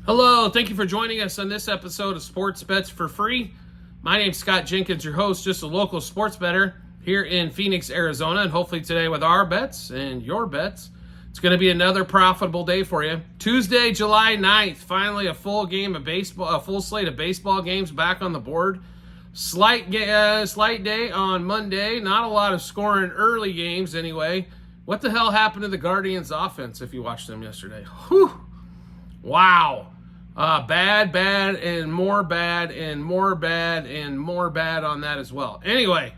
Hello, thank you for joining us on this episode of Sports Bets for Free. My name's Scott Jenkins, your host, just a local sports bettor here in Phoenix, Arizona, and hopefully today with our bets and your bets, it's going to be another profitable day for you. Tuesday, July 9th, finally a full slate of baseball games back on the board. Slight day on Monday, not a lot of scoring early games anyway. What the hell happened to the Guardians offense if you watched them yesterday? Whew. Wow. Bad, and more bad, and more bad, and more bad on that as well. Anyway,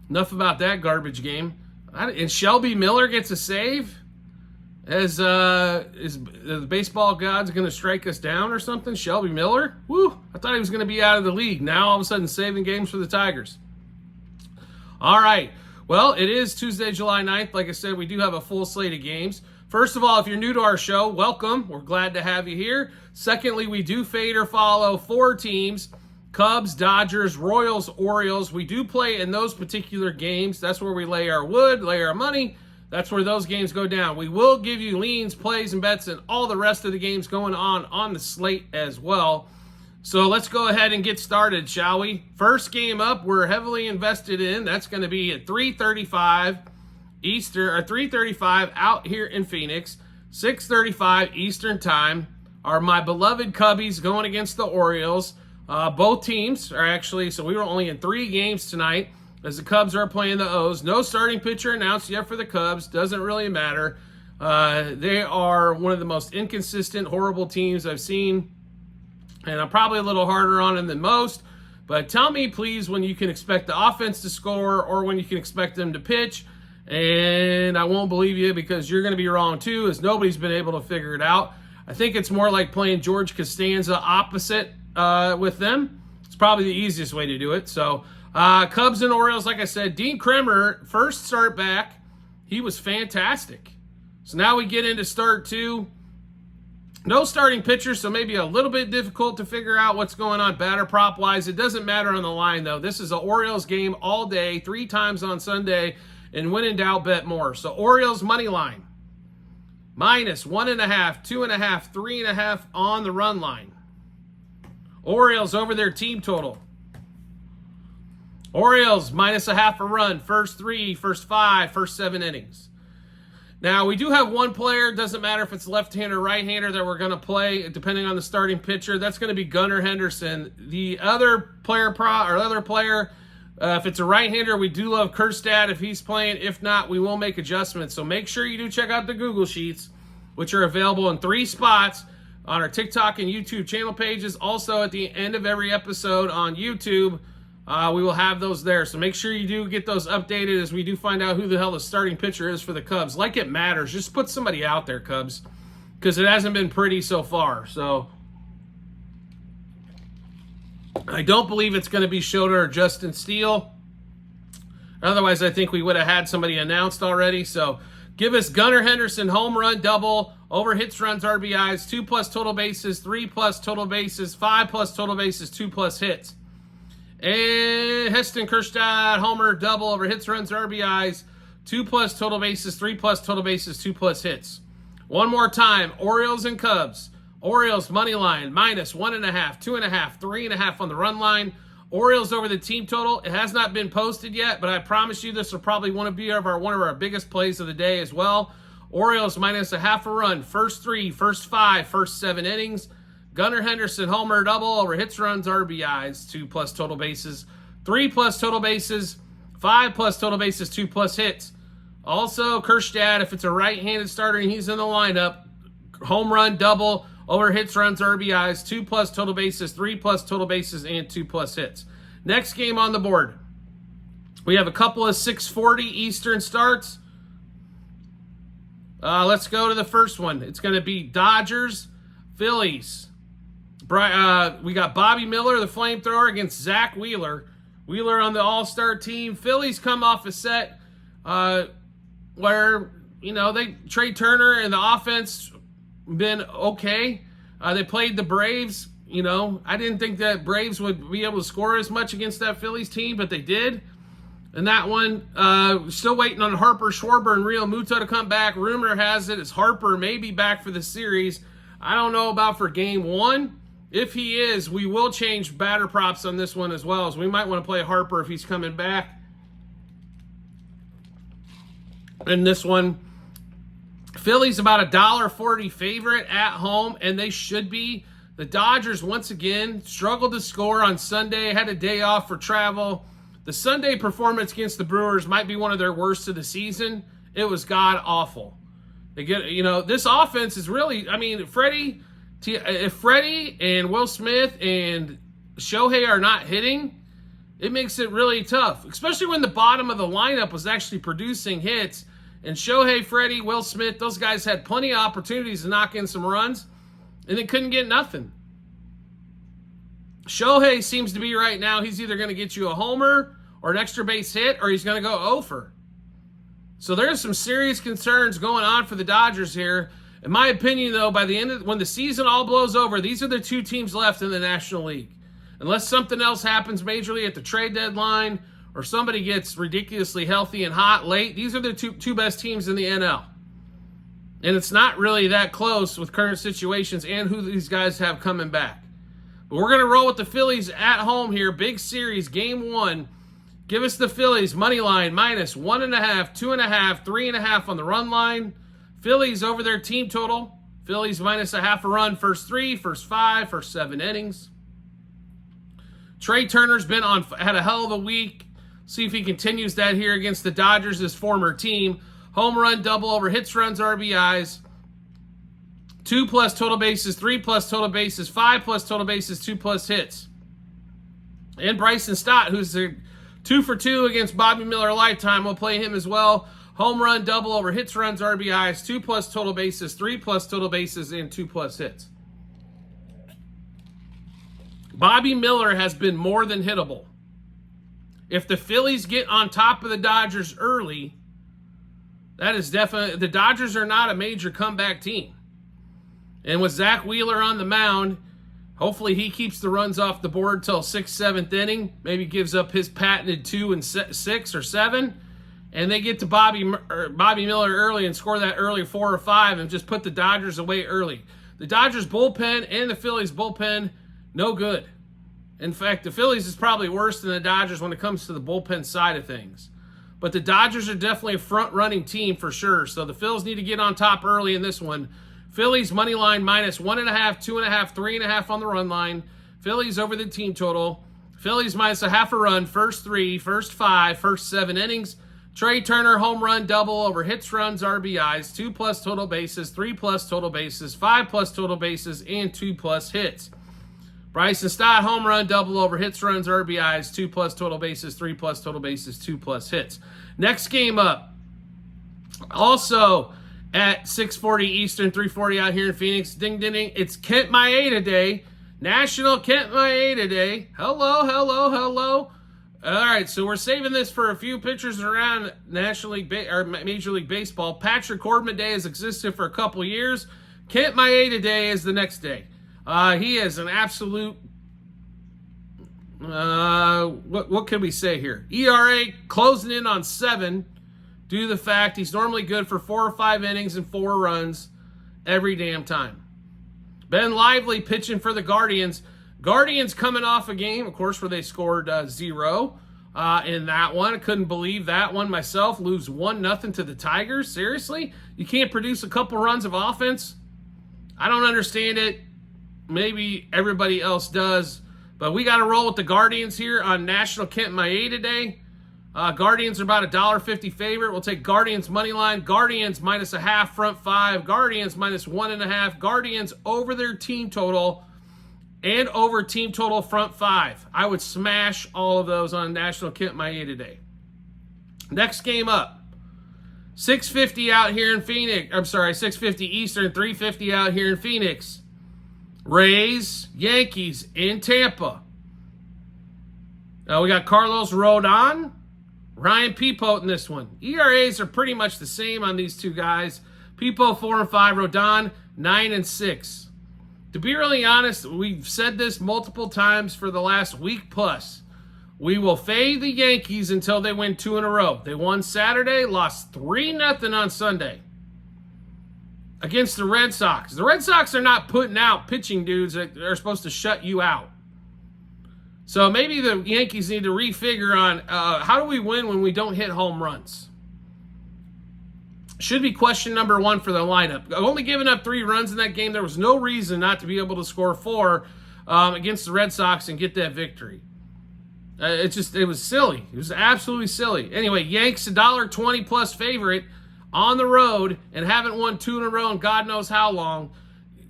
enough about that garbage game. And Shelby Miller gets a save? Is the baseball gods going to strike us down or something? Shelby Miller? Woo! I thought he was going to be out of the league. Now all of a sudden saving games for the Tigers. All right. Well, it is Tuesday, July 9th. Like I said, we do have a full slate of games. First of all, if you're new to our show, welcome. We're glad to have you here. Secondly, we do fade or follow 4 teams: Cubs, Dodgers, Royals, Orioles. We do play in those particular games. That's where we lay our wood, lay our money. That's where those games go down. We will give you leans, plays, and bets, and all the rest of the games going on the slate as well. So let's go ahead and get started, shall we? First game up, we're heavily invested in. That's going to be at 3:35 Eastern, or 3:35 out here in Phoenix, 6:35 Eastern time. Are my beloved Cubbies going against the Orioles. Both teams are actually, so we were only in 3 games tonight as the Cubs are playing the O's. No starting pitcher announced yet for the Cubs. Doesn't really matter. They are one of the most inconsistent, horrible teams I've seen, and I'm probably a little harder on them than most. But tell me, please, when you can expect the offense to score or when you can expect them to pitch. And I won't believe you because you're going to be wrong too, as nobody's been able to figure it out. I think it's more like playing George Costanza opposite with them. It's probably the easiest way to do it. So Cubs and Orioles, like I said, Dean Kremer, first start back, he was fantastic. So now we get into start 2. No starting pitcher, so maybe a little bit difficult to figure out what's going on batter prop wise. It doesn't matter on the line though. This is an Orioles game all day, 3 times on Sunday. And when in doubt, bet more. So Orioles money line, minus 1.5, 2.5, 3.5 on the run line. Orioles over their team total. Orioles minus 0.5 a run, first 3, first 5, first 7 innings. Now, we do have one player, doesn't matter if it's left-hander or right-hander, that we're going to play, depending on the starting pitcher. That's going to be Gunnar Henderson. The other player, if it's a right-hander, we do love Kjerstad if he's playing. If not, we will make adjustments. So make sure you do check out the Google Sheets, which are available in 3 spots on our TikTok and YouTube channel pages. Also, at the end of every episode on YouTube, we will have those there. So make sure you do get those updated as we do find out who the hell the starting pitcher is for the Cubs. Like it matters. Just put somebody out there, Cubs, because it hasn't been pretty so far. So I don't believe it's going to be Schroeder or Justin Steele. Otherwise, I think we would have had somebody announced already. So give us Gunnar Henderson, home run, double, over hits, runs, RBIs, 2+ total bases, 3+ total bases, 5+ total bases, 2+ hits. And Heston Kjerstad, homer, double, over hits, runs, RBIs, 2+ total bases, 3+ total bases, 2+ hits. One more time, Orioles and Cubs. Orioles money line, minus 1.5, 2.5, 3.5 on the run line. Orioles over the team total. It has not been posted yet, but I promise you this will probably one of our biggest plays of the day as well. Orioles minus 0.5 a run, first 3, first 5, first 7 innings. Gunnar Henderson, homer, double, over hits, runs, RBIs, 2+ total bases, 3+ total bases, 5+ total bases, 2+ hits. Also, Kjerstad, if it's a right-handed starter and he's in the lineup, home run, double, over hits, runs, RBIs, 2+ total bases, 3+ total bases, and 2+ hits. Next game on the board, we have a couple of 6:40 Eastern starts. Let's go to the first one. It's going to be Dodgers, Phillies. We got Bobby Miller, the flamethrower, against Zach Wheeler. Wheeler on the all-star team. Phillies come off a set where, they Trey Turner and the offense been okay. They played the Braves. I didn't think that Braves would be able to score as much against that Phillies team, but they did. And that one, still waiting on Harper, Schwarber, and Real Muto to come back. Rumor has it is Harper may be back for the series. I don't know about for game one. If he is, we will change batter props on this one as well, as we might want to play Harper if he's coming back. In this one, Philly's about $1.40 favorite at home, and they should be. The Dodgers, once again, struggled to score on Sunday, had a day off for travel. The Sunday performance against the Brewers might be one of their worst of the season. It was god-awful. They get, this offense is really, if Freddie and Will Smith and Shohei are not hitting, it makes it really tough, especially when the bottom of the lineup was actually producing hits. And Shohei, Freddie, Will Smith, those guys had plenty of opportunities to knock in some runs, and they couldn't get nothing. Shohei seems to be right now, he's either going to get you a homer or an extra base hit, or he's going to go over. So there's some serious concerns going on for the Dodgers here. In my opinion, though, by the end of when the season all blows over, these are the two teams left in the National League. Unless something else happens majorly at the trade deadline or somebody gets ridiculously healthy and hot late, these are the two best teams in the NL. And it's not really that close with current situations and who these guys have coming back. But we're going to roll with the Phillies at home here. Big series, game one. Give us the Phillies money line minus 1.5, 2.5, 3.5 on the run line. Phillies over their team total. Phillies minus a half a run, first 3, first 5, first 7 innings. Trey Turner's had a hell of a week. See if he continues that here against the Dodgers, his former team. Home run, double over, hits, runs, RBIs. 2+ total bases, 3+ total bases, 5+ total bases, 2+ hits. And Bryson Stott, who's a 2 for 2 against Bobby Miller lifetime, we'll play him as well. Home run, double over, hits, runs, RBIs, 2+ total bases, 3+ total bases, and 2+ hits. Bobby Miller has been more than hittable. If the Phillies get on top of the Dodgers early, that is definitely, the Dodgers are not a major comeback team. And with Zach Wheeler on the mound, hopefully he keeps the runs off the board till 6th, 7th inning, maybe gives up his patented 2 and 6 or 7, and they get to Bobby Miller early and score that early 4 or 5 and just put the Dodgers away early. The Dodgers bullpen and the Phillies bullpen, no good. In fact, the Phillies is probably worse than the Dodgers when it comes to the bullpen side of things. But the Dodgers are definitely a front-running team for sure, so the Phils need to get on top early in this one. Phillies money line minus 1.5, 2.5, 3.5 on the run line. Phillies over the team total. Phillies minus a half a run, first 3, first 5, first 7 innings. Trey Turner, home run, double over, hits, runs, RBIs, 2+ total bases, 3+ total bases, 5+ total bases, and 2+ hits. Bryson Stott, home run, double over, hits, runs, RBIs, 2+ total bases, 3+ total bases, 2+ hits. Next game up, also at 6:40 Eastern, 3:40 out here in Phoenix. Ding, ding, ding. It's Kent Maeda Day. National Kent Maeda Day. Hello, hello, hello. All right, so we're saving this for a few pitchers around National League or Major League Baseball. Patrick Corbin Day has existed for a couple years. Kent Maeda Day is the next day. He is an absolute, what can we say here? ERA closing in on 7 due to the fact he's normally good for 4 or 5 innings and 4 runs every damn time. Ben Lively pitching for the Guardians. Guardians coming off a game, of course, where they scored 0 in that one. I couldn't believe that one myself. Lose 1-0 to the Tigers. Seriously? You can't produce a couple runs of offense? I don't understand it. Maybe everybody else does. But we got to roll with the Guardians here on National Kent Maeda Day. Guardians are about a $1.50 favorite. We'll take Guardians money line. Guardians minus a half, front 5. Guardians minus 1.5. Guardians over their team total and over team total front 5. I would smash all of those on National Kent Maeda Day. Next game up. 6:50 out here in Phoenix. I'm sorry, 6:50 Eastern, 3:50 out here in Phoenix. Rays, Yankees in Tampa. We got Carlos Rodon, Ryan Peepote in this one. ERAs are pretty much the same on these two guys. Peepote 4 and 5, Rodon 9 and 6. To be really honest, we've said this multiple times for the last week plus. We will fade the Yankees until they win 2 in a row. They won Saturday, lost 3-0 on Sunday. against the Red Sox. The Red Sox are not putting out pitching dudes that are supposed to shut you out. So maybe the Yankees need to refigure on how do we win when we don't hit home runs? Should be question number one for the lineup. Only giving up 3 runs in that game. There was no reason not to be able to score 4 against the Red Sox and get that victory. It was silly. It was absolutely silly. Anyway, Yanks $1.20 plus favorite on the road and haven't won 2 in a row in God knows how long.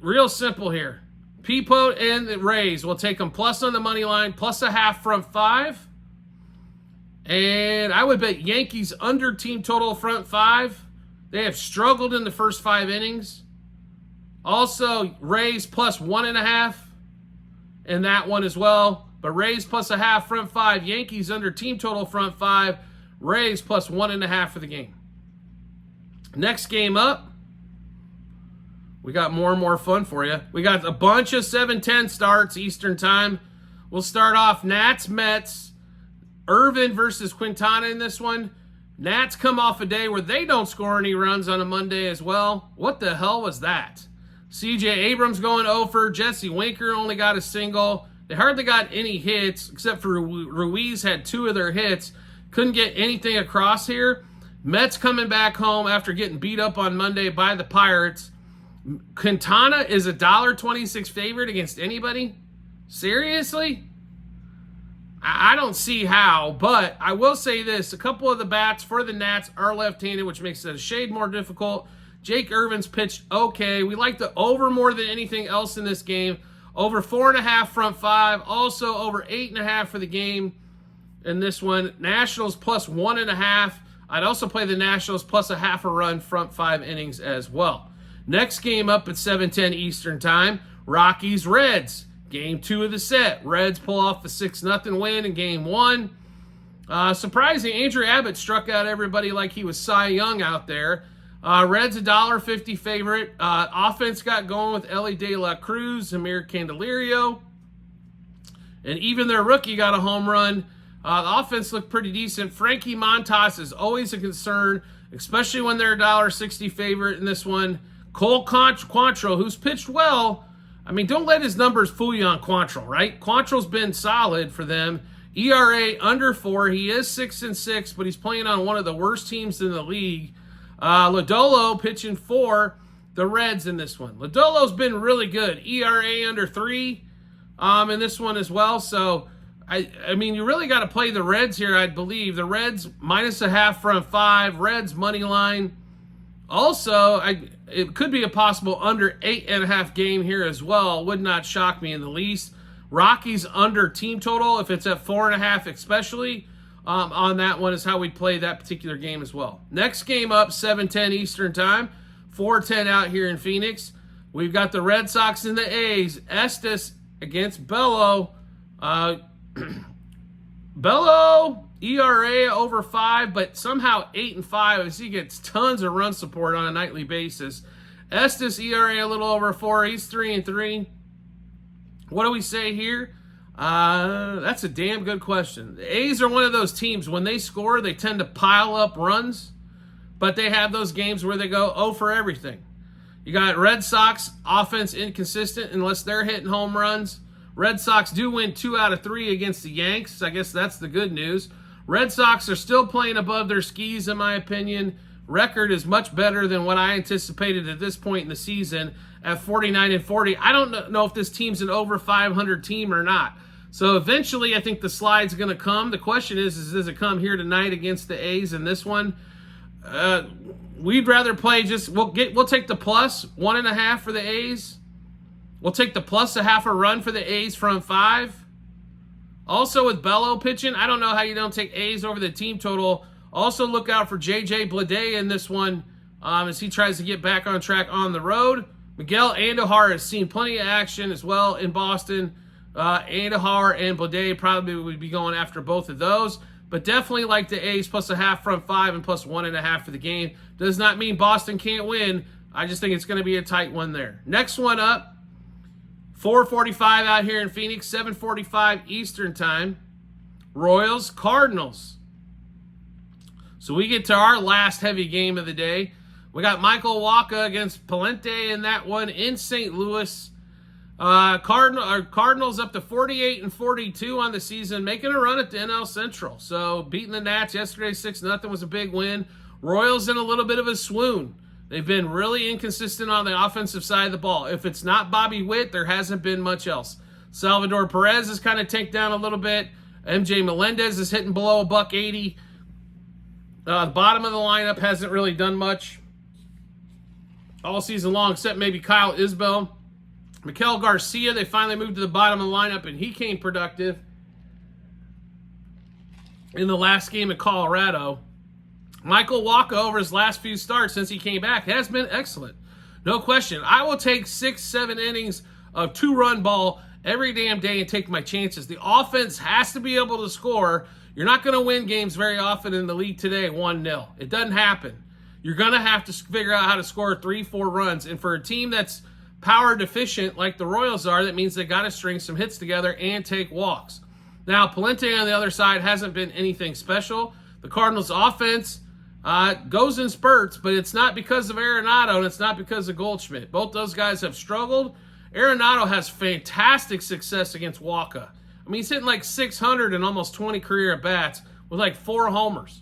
Real simple here. Peapote and the Rays will take them plus on the money line, plus a half front 5. And I would bet Yankees under team total front 5. They have struggled in the first 5 innings. Also, Rays plus 1.5 in that one as well. But Rays plus a half front 5. Yankees under team total front 5. Rays plus 1.5 for the game. Next game up. We got more and more fun for you. We got a bunch of 7:10 starts Eastern time. We'll start off Nats, Mets. Irvin versus Quintana in this one. Nats come off a day where they don't score any runs on a Monday as well. What the hell was that? C.J. Abrams going over. Jesse Winker only got a single. They hardly got any hits, except for Ruiz had 2 of their hits. Couldn't get anything across here. Mets coming back home after getting beat up on Monday by the Pirates. Quintana is $1.26 favorite against anybody? Seriously? I don't see how, but I will say this. A couple of the bats for the Nats are left-handed, which makes it a shade more difficult. Jake Irvin's pitched okay. We like the over more than anything else in this game. Over 4.5 front 5. Also over 8.5 for the game in this one. Nationals plus 1.5. I'd also play the Nationals plus a half a run front 5 innings as well. Next game up at 7:10 Eastern time. Rockies, Reds. Game 2 of the set. Reds pull off the 6-0 win in game 1. Surprising, Andrew Abbott struck out everybody like he was Cy Young out there. Reds $1.50 favorite. Offense got going with Ellie De La Cruz, Amir Candelario. And even their rookie got a home run. The offense looked pretty decent. Frankie Montas is always a concern, especially when they're $1.60 favorite in this one. Cole Quantrill, who's pitched well. I mean, don't let his numbers fool you on Quantrill, right? Quantrill's been solid for them. ERA under 4. He is 6-6, but he's playing on one of the worst teams in the league. Lodolo pitching for the Reds in this one. Lodolo's been really good. ERA under 3 in this one as well. So, I mean, you really got to play the Reds here, I believe. The Reds minus a half front 5. Reds money line. Also, it could be a possible under 8.5 game here as well. Would not shock me in the least. Rockies under team total, if it's at 4.5 especially, on that one is how we play that particular game as well. Next game up, 7:10 Eastern time, 4:10 out here in Phoenix. We've got the Red Sox and the A's. Estes against Bello. Bello, ERA over 5, but somehow 8-5 as he gets tons of run support on a nightly basis. Estes, ERA a little over 4. He's 3-3. What do we say here? That's a damn good question. The A's are one of those teams, when they score, they tend to pile up runs, but they have those games where they go 0 for everything. You got Red Sox, offense inconsistent unless they're hitting home runs. Red Sox do win 2 out of 3 against the Yanks. I guess that's the good news. Red Sox are still playing above their skis, in my opinion. Record is much better than what I anticipated at this point in the season at 49-40. I don't know if this team's an over 500 team or not. So eventually, I think the slide's going to come. The question is does it come here tonight against the A's in this one? We'd rather play we'll take the plus 1.5 for the A's. We'll take the plus a half a run for the A's front 5. Also with Bello pitching, I don't know how you don't take A's over the team total. Also look out for J.J. Bleday in this one as he tries to get back on track on the road. Miguel Andujar has seen plenty of action as well in Boston. Andujar and Bleday probably would be going after both of those. But definitely like the A's plus a half front 5 and plus 1.5 for the game. Does not mean Boston can't win. I just think it's going to be a tight one there. Next one up. 4:45 out here in Phoenix, 7:45 Eastern time. Royals, Cardinals. So we get to our last heavy game of the day. We got Michael Wacha against Palente in that one in St. Louis. Cardinals up to 48-42 on the season, making a run at the NL Central. So beating the Nats yesterday 6-0 was a big win. Royals in a little bit of a swoon. They've been really inconsistent on the offensive side of the ball. If it's not Bobby Witt, there hasn't been much else. Salvador Perez has kind of tanked down a little bit. MJ Melendez is hitting below $180. The bottom of the lineup hasn't really done much all season long, except maybe Kyle Isbell. Miguel Garcia, they finally moved to the bottom of the lineup, and he came productive in the last game in Colorado. Michael Wacha, over his last few starts since he came back, has been excellent. No question. I will take 6-7 innings of 2-run ball every damn day and take my chances. The offense has to be able to score. You're not going to win games very often in the league today 1-0. It doesn't happen. You're going to have to figure out how to score 3-4 runs. And for a team that's power deficient like the Royals are, that means they got to string some hits together and take walks. Now, Palente on the other side hasn't been anything special. The Cardinals' offense goes in spurts, but it's not because of Arenado and it's not because of Goldschmidt. Both those guys have struggled. Arenado has fantastic success against Wacha. I mean, he's hitting like 600 and almost 20 career at-bats with like 4 homers.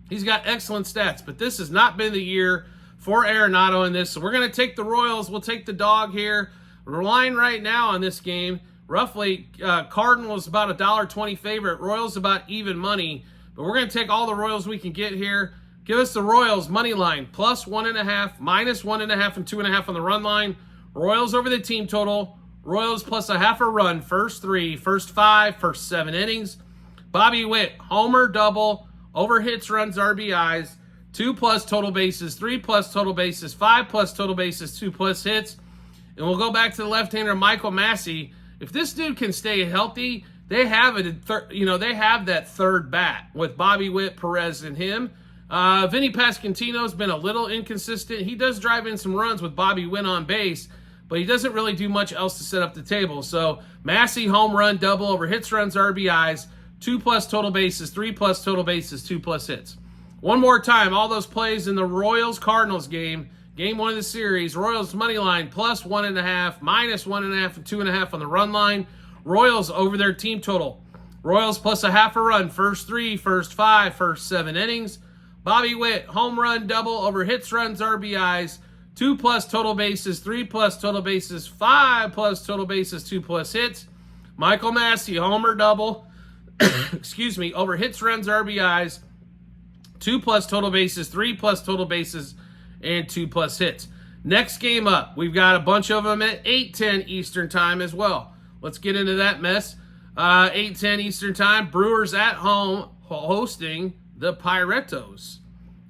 He's got excellent stats, but this has not been the year for Arenado in this. So we're going to take the Royals. We'll take the dog here. We're relying right now on this game. Roughly, Cardinals about $1.20 favorite. Royals about even money. But we're going to take all the Royals we can get here. Give us the Royals money line, plus 1.5, minus 1.5, and 2.5 on the run line. Royals over the team total. Royals plus a half a run, first 3, first 5, first 7 innings. Bobby Witt, homer, double, over hits, runs, RBIs, 2+ total bases, 3+ total bases, 5+ total bases, 2+ hits. And we'll go back to the left-hander Michael Massey. If this dude can stay healthy, they have they have that third bat with Bobby Witt, Perez, and him. Vinny Pasquantino's been a little inconsistent. He does drive in some runs with Bobby Witt on base, but he doesn't really do much else to set up the table. So Massey, home run, double, over hits, runs, RBIs, 2+ total bases, 3+ total bases, 2+ hits. One more time, all those plays in the Royals-Cardinals game 1 of the series. Royals money line, plus 1.5, minus 1.5, and 2.5 on the run line. Royals over their team total. Royals plus a half a run, first 3, first 5, first 7 innings. Bobby Witt, home run, double, over hits, runs, RBIs, 2+ total bases, 3+ total bases, 5+ total bases, 2+ hits. Michael Massey, homer, double, over hits, runs, RBIs, 2+ total bases, 3+ total bases, and 2+ hits. Next game up, we've got a bunch of them at 8:10 Eastern time as well. Let's get into that mess. 8:10 Eastern time, Brewers at home hosting the Pirates,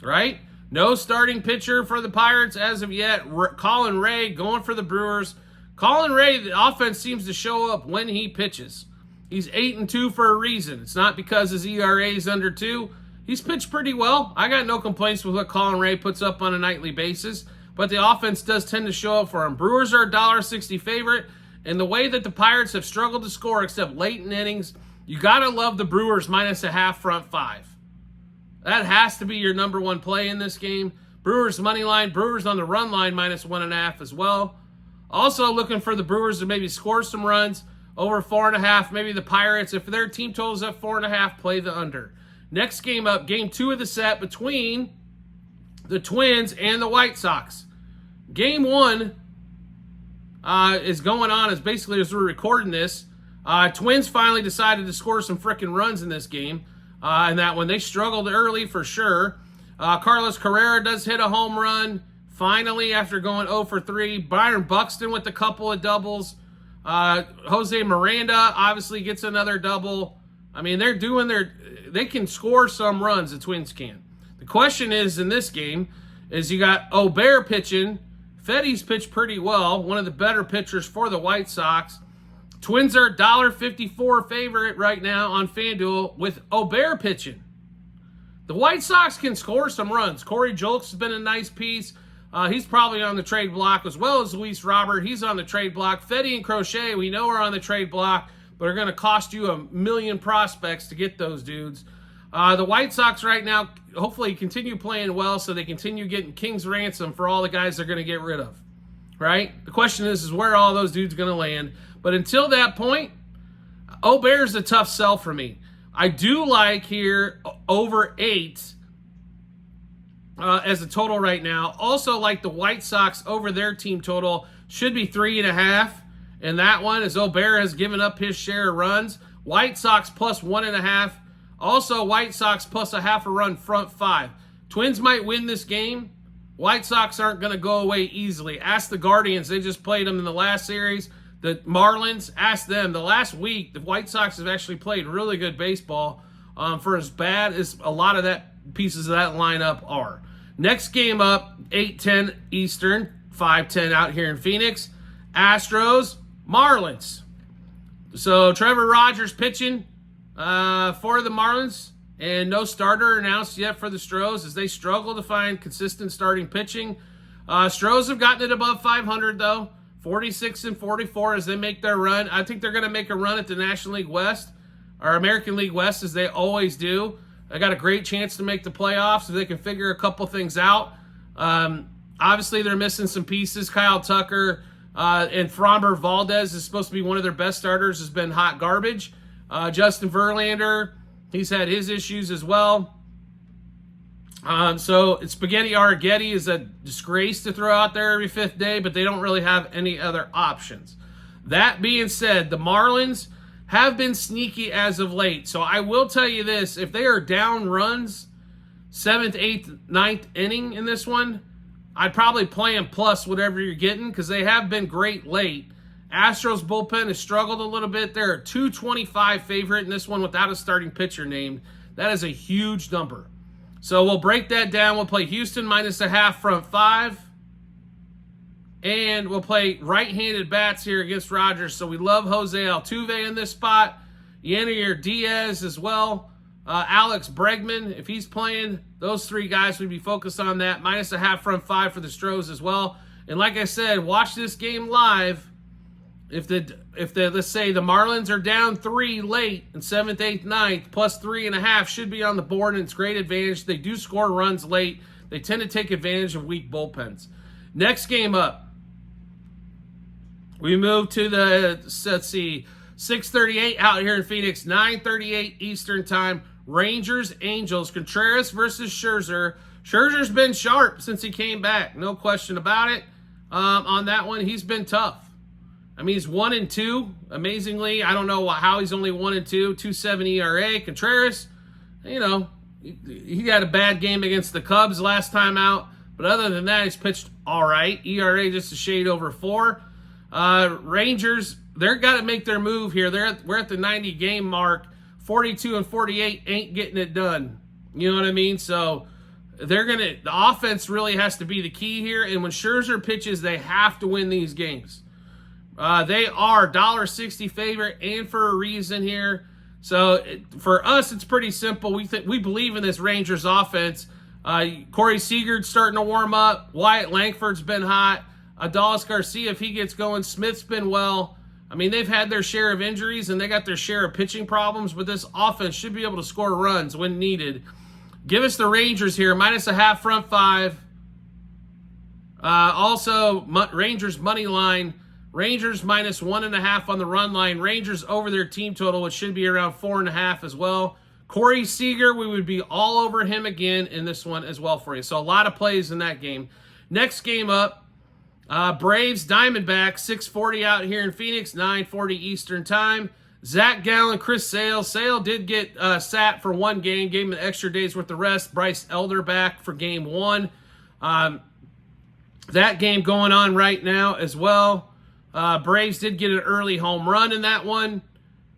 right? No starting pitcher for the Pirates as of yet. Colin Ray going for the Brewers. Colin Ray, the offense seems to show up when he pitches. He's 8-2 for a reason. It's not because his ERA is under 2. He's pitched pretty well. I got no complaints with what Colin Ray puts up on a nightly basis, but the offense does tend to show up for him. Brewers are a $1.60 favorite, and the way that the Pirates have struggled to score except late in innings, you got to love the Brewers minus a half front 5. That has to be your number one play in this game. Brewers money line, Brewers on the run line minus 1.5 as well. Also looking for the Brewers to maybe score some runs over 4.5. Maybe the Pirates, if their team total's at 4.5, play the under. Next game up, game 2 of the set between the Twins and the White Sox. Game 1 is going on as basically as we're recording this. Twins finally decided to score some frickin' runs in this game. And that one, they struggled early for sure. Carlos Carrera does hit a home run finally after going 0 for 3. Byron Buxton with a couple of doubles. Jose Miranda obviously gets another double. I mean, they can score some runs, the Twins can. The question is, in this game, is you got Ober pitching. Fetty's pitched pretty well, one of the better pitchers for the White Sox. Twins are $1.54 favorite right now on FanDuel with Ober pitching. The White Sox can score some runs. Corey Julks has been a nice piece. He's probably on the trade block, as well as Luis Robert. He's on the trade block. Fetty and Crochet, we know, are on the trade block, but are going to cost you $1 million prospects to get those dudes. The White Sox right now hopefully continue playing well so they continue getting king's ransom for all the guys they're going to get rid of, right? The question is where are all those dudes going to land? But until that point, Ober's a tough sell for me. I do like here over 8 as a total right now. Also like the White Sox over their team total should be 3.5. And that one is Ober has given up his share of runs. White Sox plus 1.5. Also White Sox plus a half a run front 5. Twins might win this game. White Sox aren't going to go away easily. Ask the Guardians. They just played them in the last series. The Marlins, ask them. The last week, the White Sox have actually played really good baseball for as bad as a lot of that pieces of that lineup are. Next game up, 8:10 Eastern, 5:10 out here in Phoenix. Astros, Marlins. So Trevor Rogers pitching for the Marlins, and no starter announced yet for the Stros as they struggle to find consistent starting pitching. Stros have gotten it above 500 though, 46-44 as they make their run. I think they're going to make a run at the National League West or American League West as they always do. They got a great chance to make the playoffs if they can figure a couple things out. Obviously, they're missing some pieces. Kyle Tucker and Framber Valdez is supposed to be one of their best starters, has been hot garbage. Justin Verlander, he's had his issues as well. So Spaghetti Arrighetti is a disgrace to throw out there every 5th day, but they don't really have any other options. That being said, the Marlins have been sneaky as of late. So I will tell you this, if they are down runs, 7th, 8th, 9th inning in this one, I'd probably play them plus whatever you're getting because they have been great late. Astros bullpen has struggled a little bit. They're a 225 favorite in this one without a starting pitcher named. That is a huge number. So we'll break that down. We'll play Houston minus a half front 5. And we'll play right-handed bats here against Rogers. So we love Jose Altuve in this spot. Yannier Diaz as well. Alex Bregman, if he's playing, those 3 guys would be focused on that. Minus a half front 5 for the Stros as well. And like I said, watch this game live. If let's say the Marlins are down 3 late in 7th, 8th, 9th, plus 3.5 should be on the board, and it's great advantage. They do score runs late. They tend to take advantage of weak bullpens. Next game up, we move to the, let's see, 6:38 out here in Phoenix, 9:38 Eastern time. Rangers, Angels, Contreras versus Scherzer. Scherzer's been sharp since he came back, no question about it. On that one, he's been tough. I mean, he's 1-2. Amazingly, I don't know how he's only 1-2. 2.7 ERA. Contreras, you know, he had a bad game against the Cubs last time out, but other than that, he's pitched all right. ERA just a shade over 4. Rangers, they're got to make their move here. We're at the 90 game mark. 42-48 ain't getting it done. You know what I mean? So the offense really has to be the key here. And when Scherzer pitches, they have to win these games. They are $1.60 favorite, and for a reason here. So for us, it's pretty simple. We believe in this Rangers offense. Corey Seager's starting to warm up. Wyatt Langford's been hot. Adolis Garcia, if he gets going. Smith's been well. I mean, they've had their share of injuries, and they got their share of pitching problems, but this offense should be able to score runs when needed. Give us the Rangers here, minus a half front 5. Also, Rangers money line. Rangers minus 1.5 on the run line. Rangers over their team total, which should be around 4.5 as well. Corey Seager, we would be all over him again in this one as well for you. So a lot of plays in that game. Next game up, Braves Diamondbacks, 6:40 out here in Phoenix, 9:40 Eastern time. Zach Gallen, Chris Sale. Sale did get sat for one game, gave him an extra day's worth of rest. Bryce Elder back for game 1. That game going on right now as well. Braves did get an early home run in that one.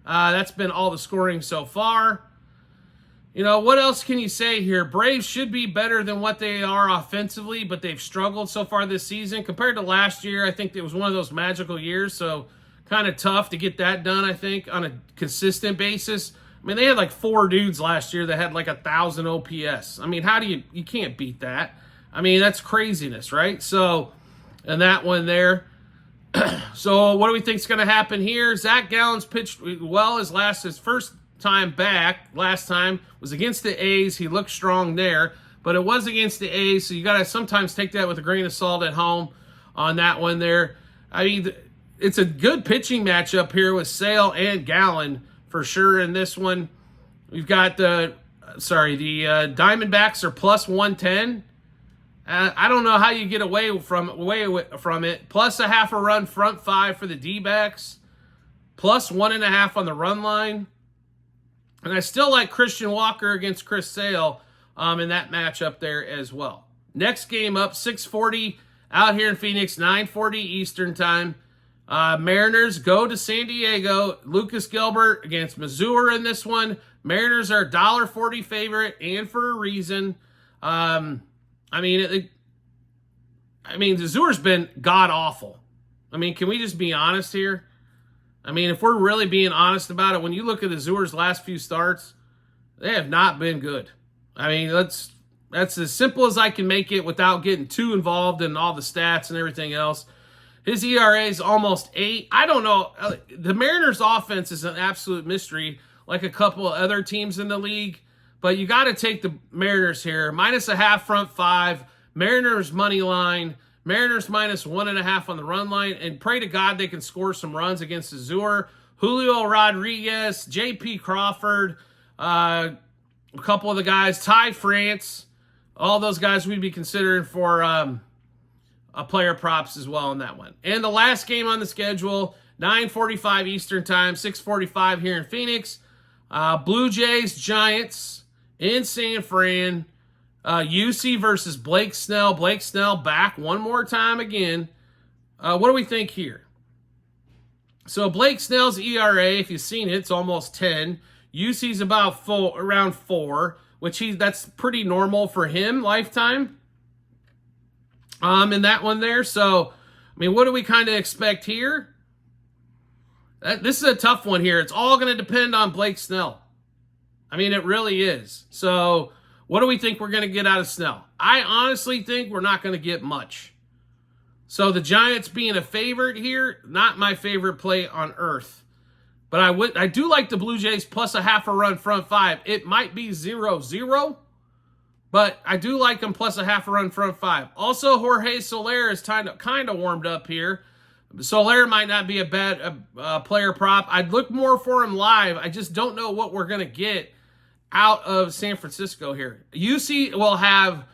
That's been all the scoring so far. You know, what else can you say here? Braves should be better than what they are offensively, but they've struggled so far this season. Compared to last year, I think it was one of those magical years, so kind of tough to get that done, I think, on a consistent basis. I mean, they had like 4 dudes last year that had like 1,000 OPS. I mean, how do you can't beat that. I mean, that's craziness, right? So, and that one there. So what do we think is going to happen here? Zach Gallen's pitched well his first time back, last time, was against the A's. He looked strong there, but it was against the A's, so you got to sometimes take that with a grain of salt at home on that one there. I mean, it's a good pitching matchup here with Sale and Gallen for sure in this one. We've got the Diamondbacks are plus 110. I don't know how you get away from it. Plus a half a run front five for the D-backs. Plus 1.5 on the run line. And I still like Christian Walker against Chris Sale in that matchup there as well. Next game up, 6:40 out here in Phoenix, 9:40 Eastern time. Mariners go to San Diego. Lucas Gilbert against Missouri in this one. Mariners are $1.40 favorite, and for a reason. I mean, Missouri's been god-awful. I mean, can we just be honest here? I mean, if we're really being honest about it, when you look at Missouri's last few starts, they have not been good. I mean, that's as simple as I can make it without getting too involved in all the stats and everything else. His ERA is almost 8. I don't know. The Mariners' offense is an absolute mystery, like a couple of other teams in the league. But you got to take the Mariners here. Minus a half front five. Mariners money line. Mariners minus 1.5 on the run line. And pray to God they can score some runs against Azure. Julio Rodriguez, J.P. Crawford, a couple of the guys, Ty France. All those guys we'd be considering for player props as well in that one. And the last game on the schedule, 9:45 Eastern time, 6:45 here in Phoenix. Blue Jays, Giants in San Fran. UC versus Blake Snell. Blake Snell back one more time again. What do we think here? So Blake Snell's ERA, if you've seen it, it's almost 10. UC's about around 4, which that's pretty normal for him lifetime. In that one there. So, I mean, what do we kind of expect here? This is a tough one here. It's all going to depend on Blake Snell. I mean, it really is. So, what do we think we're going to get out of Snell? I honestly think we're not going to get much. So, the Giants being a favorite here, not my favorite play on earth. But I do like the Blue Jays plus a half a run front five. It might be 0-0. But I do like him plus a half a run front five. Also, Jorge Soler is kind of warmed up here. Soler might not be a bad player prop. I'd look more for him live. I just don't know what we're going to get out of San Francisco here. UC will have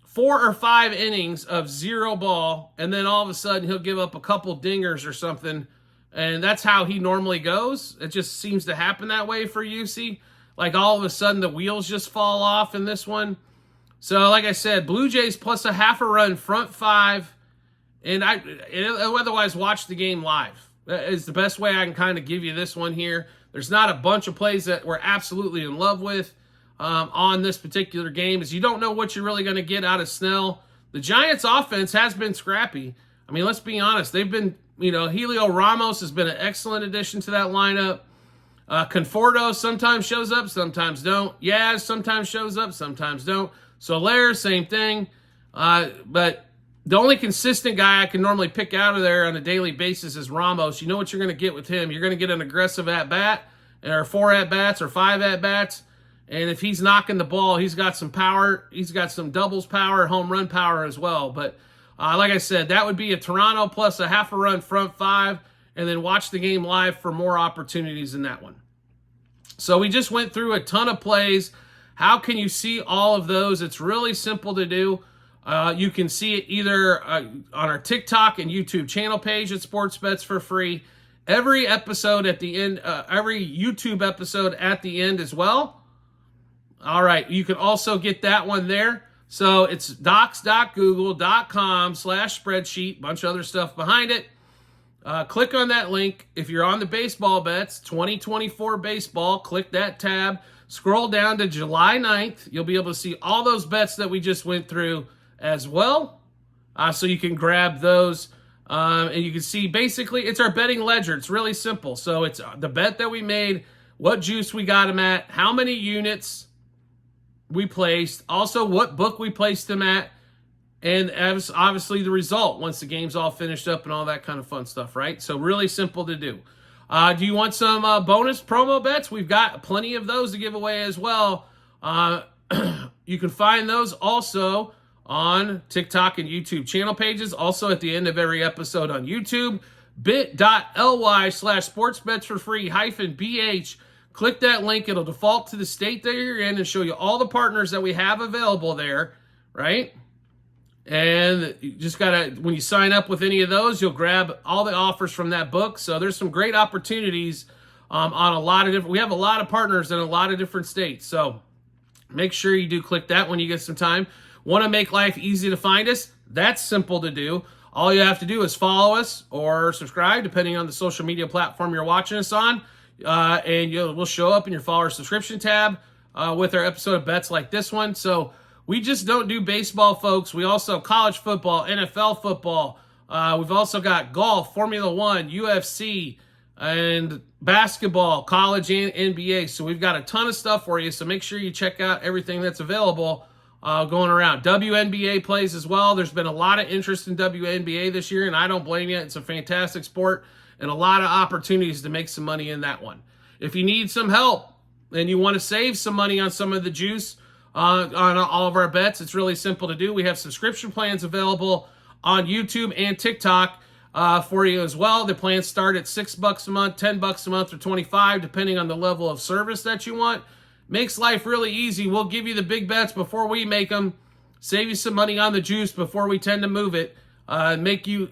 4 or 5 innings of 0 ball, and then all of a sudden he'll give up a couple dingers or something, and that's how he normally goes. It just seems to happen that way for UC. Like all of a sudden the wheels just fall off in this one. So like I said, Blue Jays plus a half a run front five. And I otherwise watch the game live. That is the best way I can kind of give you this one here. There's not a bunch of plays that we're absolutely in love with on this particular game, as you don't know what you're really going to get out of Snell. The Giants offense has been scrappy. I mean, let's be honest. They've been, Helio Ramos has been an excellent addition to that lineup. Conforto sometimes shows up, sometimes don't. Yaz sometimes shows up, sometimes don't. Soler, same thing. But the only consistent guy I can normally pick out of there on a daily basis is Ramos. You know what you're going to get with him. You're going to get an aggressive at-bat, or 4 at-bats, or 5 at-bats. And if he's knocking the ball, he's got some power. He's got some doubles power, home run power as well. But like I said, that would be a Toronto plus a half a run front five, and then watch the game live for more opportunities in that one. So we just went through a ton of plays. How can you see all of those? It's really simple to do. You can see it either on our TikTok and YouTube channel page at Sports Bets for Free. Every episode at the end, every YouTube episode at the end as well. All right, you can also get that one there. So it's docs.google.com/spreadsheet, bunch of other stuff behind it. Click on that link. If you're on the baseball bets, 2024 baseball, click that tab. Scroll down to July 9th. You'll be able to see all those bets that we just went through as well. So you can grab those. And you can see basically it's our betting ledger. It's really simple. So it's the bet that we made, what juice we got them at, how many units we placed, also what book we placed them at, and obviously the result once the game's all finished up and all that kind of fun stuff, right? So really simple to do. Do you want some bonus promo bets? We've got plenty of those to give away as well. You can find those also on TikTok and YouTube channel pages. Also at the end of every episode on YouTube, bit.ly/sportsbetsforfree-bh. Click that link. It'll default to the state that you're in and show you all the partners that we have available there, right? And you just gotta, when you sign up with any of those, you'll grab all the offers from that book. So there's some great opportunities on a lot of different, we have a lot of partners in a lot of different states. So make sure you do click that when you get some time. Want to make life easy to find us? That's simple to do. All you have to do is follow us or subscribe, depending on the social media platform you're watching us on. And we'll show up in your follower subscription tab with our episode of bets like this one. So we just don't do baseball, folks. We also have college football, NFL football. We've also got golf, Formula One, UFC, and basketball, college and NBA. So we've got a ton of stuff for you. So make sure you check out everything that's available going around. WNBA plays as well. There's been a lot of interest in WNBA this year, and I don't blame you. It's a fantastic sport and a lot of opportunities to make some money in that one. If you need some help and you want to save some money on some of the juice on all of our bets, it's really simple to do. We have subscription plans available on YouTube and TikTok for you as well. The plans start at $6 a month, $10 a month, or $25, depending on the level of service that you want. Makes life really easy. We'll give you the big bets before we make them, save you some money on the juice before we tend to move it, make you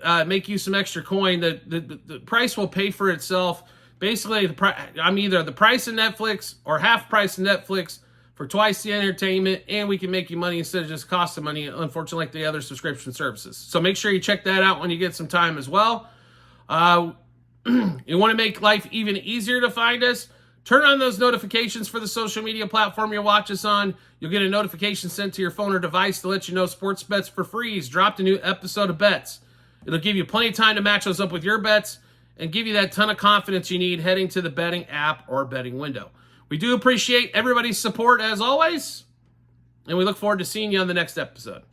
some extra coin. The price will pay for itself. Basically, I'm either the price of Netflix or half price of Netflix for twice the entertainment, and we can make you money instead of just cost of money, unfortunately, like the other subscription services. So make sure you check that out when you get some time as well. You want to make life even easier to find us? Turn on those notifications for the social media platform you watch us on. You'll get a notification sent to your phone or device to let you know Sports Bets for Free has dropped a new episode of bets. It'll give you plenty of time to match those up with your bets and give you that ton of confidence you need heading to the betting app or betting window. We do appreciate everybody's support as always, and we look forward to seeing you on the next episode.